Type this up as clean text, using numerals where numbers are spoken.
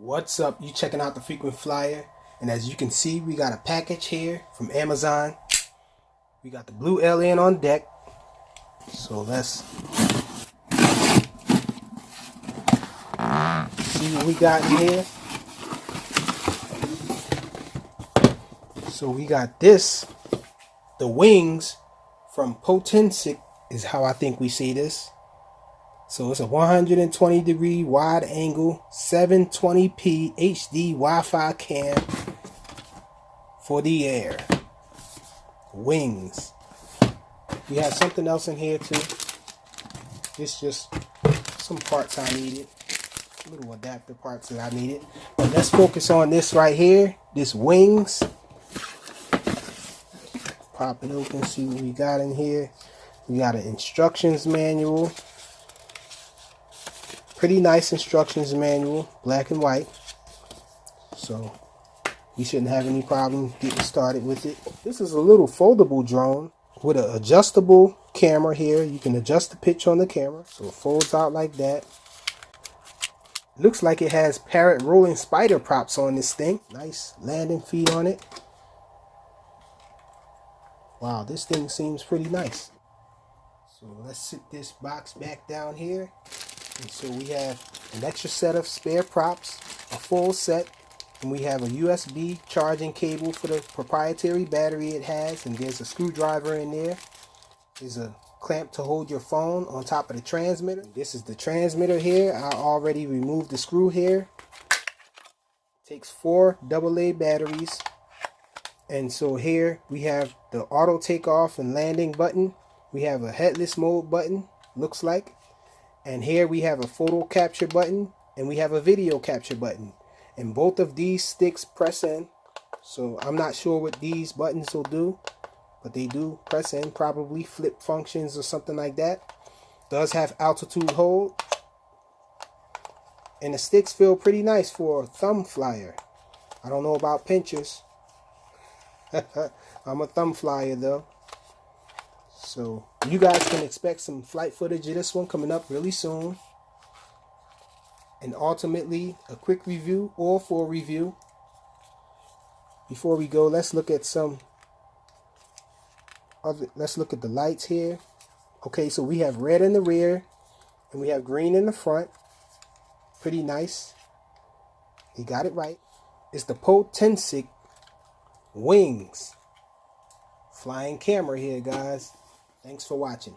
What's up? You checking out the Frequent Flyer, and as you can see, we got a package here from Amazon. We got the blue alien on deck, so let's see what we got in here. So we got this, the wings from Potensic is how I think we see this. So it's a 120 degree wide angle 720p HD Wi-Fi cam for the air. Wings. We have something else in here too. It's just some parts I needed. Little adapter parts that I needed. But let's focus on this right here. This wings. Pop it open, see what we got in here. We got an instructions manual. Pretty nice instructions manual, black and white. So you shouldn't have any problem getting started with it. This is a little foldable drone with an adjustable camera here. You can adjust the pitch on the camera, so it folds out like that. Looks like it has Parrot rolling spider props on this thing. Nice landing feet on it. Wow, this thing seems pretty nice. So let's sit this box back down here. And so we have an extra set of spare props, a full set, and we have a USB charging cable for the proprietary battery it has, and there's a screwdriver in there. There's a clamp to hold your phone on top of the transmitter. This is the transmitter here. I already removed the screw here. Takes 4 AA batteries. And so here we have the auto takeoff and landing button. We have a headless mode button, looks like. And here we have a photo capture button, and we have a video capture button. And both of these sticks press in. So I'm not sure what these buttons will do, but they do press in, probably flip functions or something like that. Does have altitude hold. And the sticks feel pretty nice for a thumb flyer. I don't know about pinchers. I'm a thumb flyer though. So you guys can expect some flight footage of this one coming up really soon. And ultimately a quick review or full review. Before we go, let's look at let's look at the lights here. Okay, so we have red in the rear and we have green in the front. Pretty nice. You got it right. It's the Potensic wings flying camera here, guys. Thanks for watching.